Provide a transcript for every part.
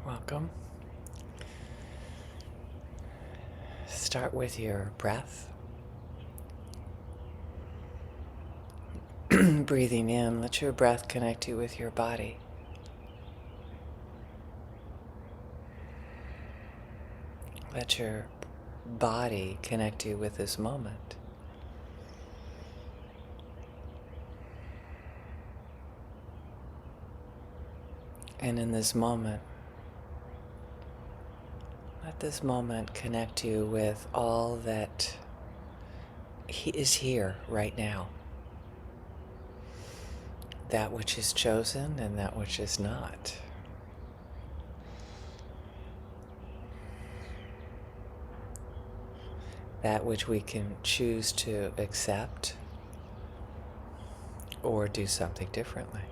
Welcome. Start with your breath. Breathing in, let your breath connect you with your body. Let your body connect you with this moment. And in this moment, let this moment connect you with all that is here right now. That which is chosen and that which is not. That which we can choose to accept or do something differently.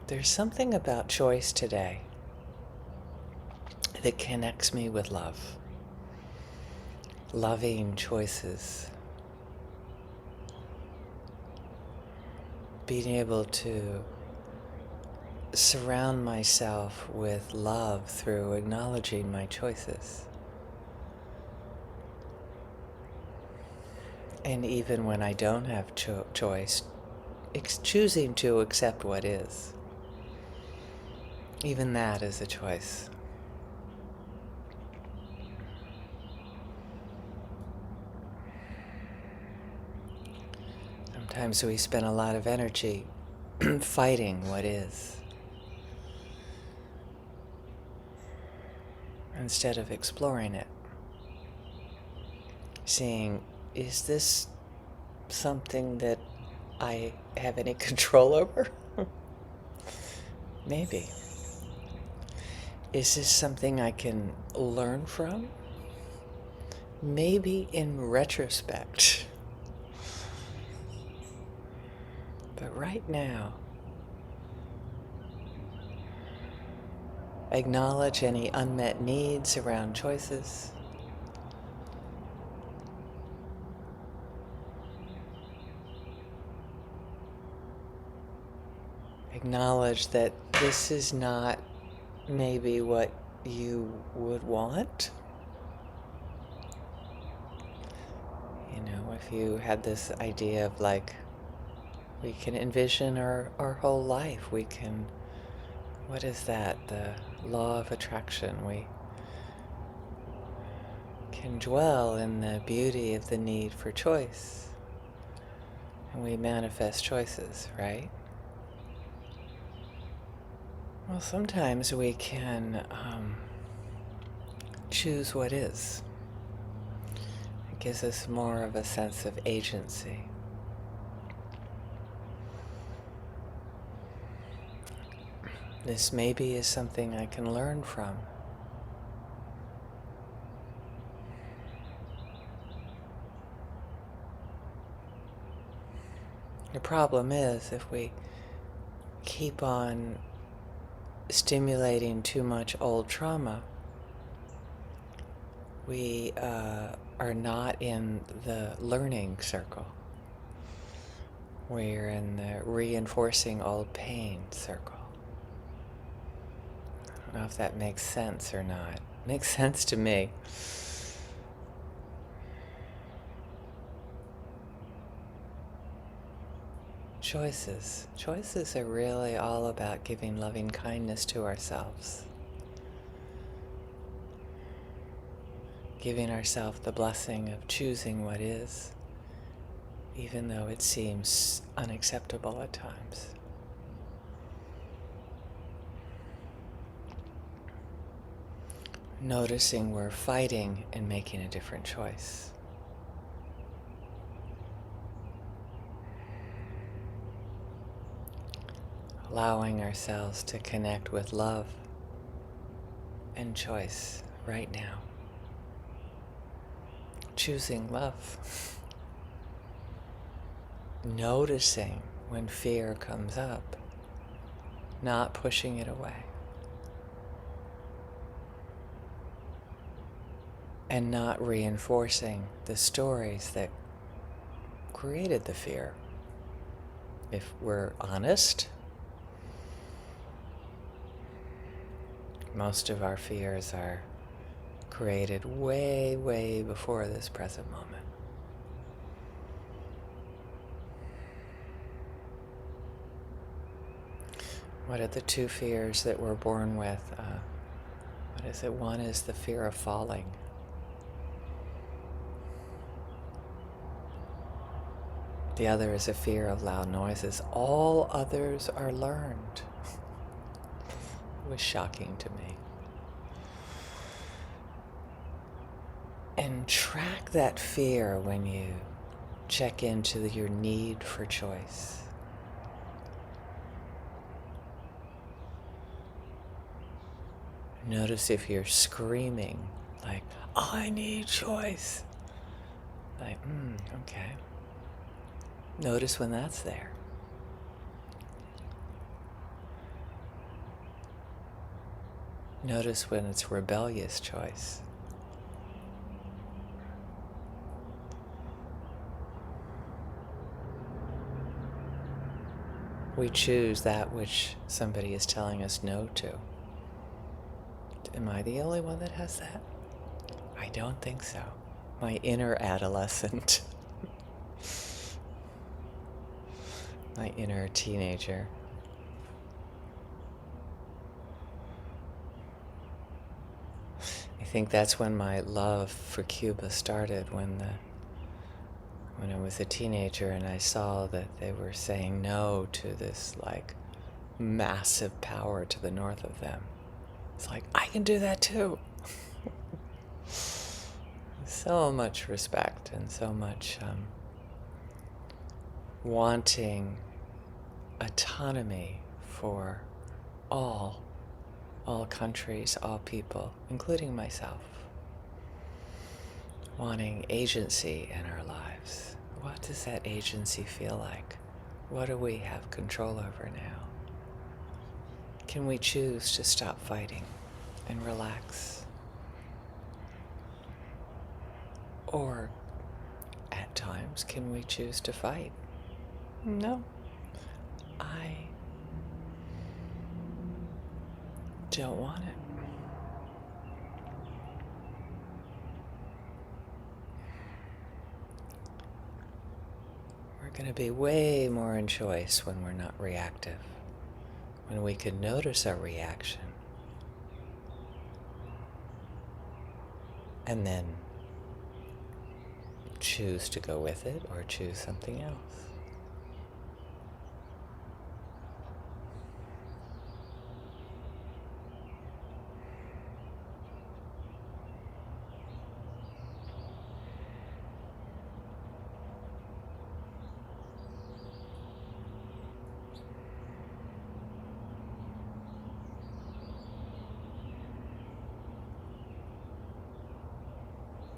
There's something about choice today that connects me with love. Loving choices. Being able to surround myself with love through acknowledging my choices. And even when I don't have choice, choosing to accept what is. Even that is a choice. Sometimes we spend a lot of energy fighting what is, instead of exploring it. Seeing, is this something that I have any control over? Maybe. Is this something I can learn from? Maybe in retrospect. But right now, acknowledge any unmet needs around choices. Acknowledge that this is not maybe what you would want. You know, if you had this idea of like, we can envision our whole life. We can, what is that? The law of attraction. We can dwell in the beauty of the need for choice. And we manifest choices, right? Well, sometimes we can choose what is. It gives us more of a sense of agency. This maybe is something I can learn from. The problem is if we keep on stimulating too much old trauma, we are not in the learning circle. We're in the reinforcing old pain circle. I don't know if that makes sense or not. It makes sense to me. Choices. Choices are really all about giving loving kindness to ourselves. Giving ourselves the blessing of choosing what is, even though it seems unacceptable at times. Noticing we're fighting and making a different choice. Allowing ourselves to connect with love and choice right now. Choosing love. Noticing when fear comes up, not pushing it away. and not reinforcing the stories that created the fear. If we're honest, most of our fears are created way, way before this present moment. What are the two fears that we're born with? What is it? One is the fear of falling. The other is a fear of loud noises. All others are learned. It was shocking to me. And track that fear when you check into your need for choice. Notice if you're screaming, like, I need choice. Like, okay. Notice when that's there. Notice when it's rebellious choice. We choose that which somebody is telling us no to. Am I the only one that has that? I don't think so. My inner adolescent. My inner teenager. I think that's when my love for Cuba started, when I was a teenager and I saw that they were saying no to this like massive power to the north of them. It's like, I can do that too. So much respect and so much wanting autonomy for all countries, all people, including myself. Wanting agency in our lives. What does that agency feel like? What do we have control over now? Can we choose to stop fighting and relax? Or, at times, can we choose to fight? No. I don't want it. We're going to be way more in choice when we're not reactive. When we can notice our reaction and then choose to go with it or choose something else.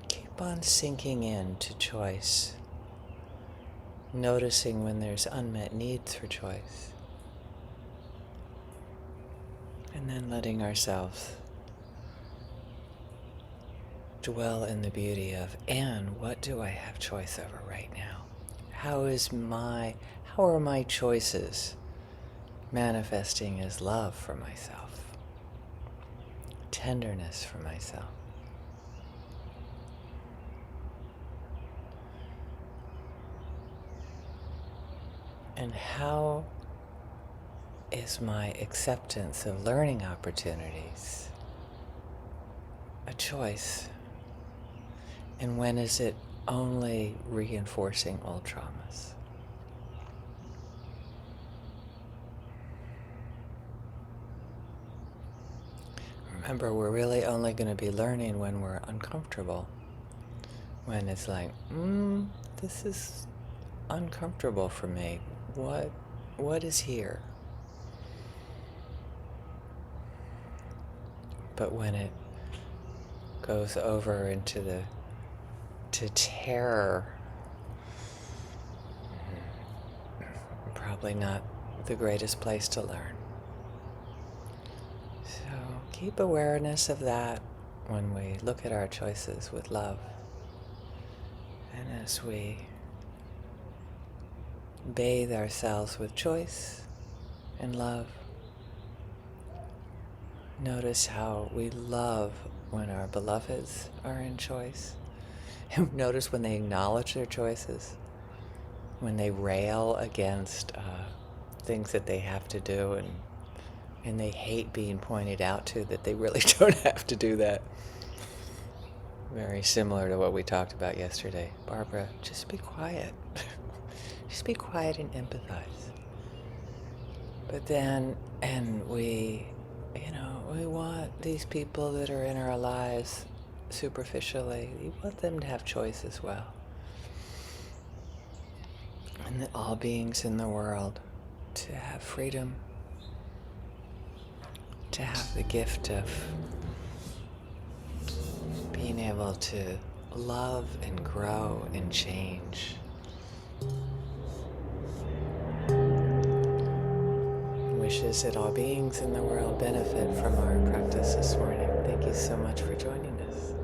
Keep on sinking into choice, noticing when there's unmet needs for choice, and then letting ourselves dwell in the beauty of, and what do I have choice over right now? How are my choices manifesting as love for myself, tenderness for myself? And how is my acceptance of learning opportunities a choice? And when is it only reinforcing old traumas? Remember, we're really only going to be learning when we're uncomfortable. When it's like, this is uncomfortable for me. What is here? But when it goes over into to terror, probably not the greatest place to learn. So keep awareness of that. when we look at our choices with love. And as we bathe ourselves with choice and love, notice how we love when our beloveds are in choice. And notice when they acknowledge their choices, when they rail against things that they have to do, and they hate being pointed out to that they really don't have to do that. Very similar to what we talked about yesterday. Barbara, just be quiet. Just be quiet and empathize. But then, and we want these people that are in our lives superficially, we want them to have choice as well. And that all beings in the world to have freedom, to have the gift of being able to love and grow and change. Wishes that all beings in the world benefit from our practice this morning. Thank you so much for joining us.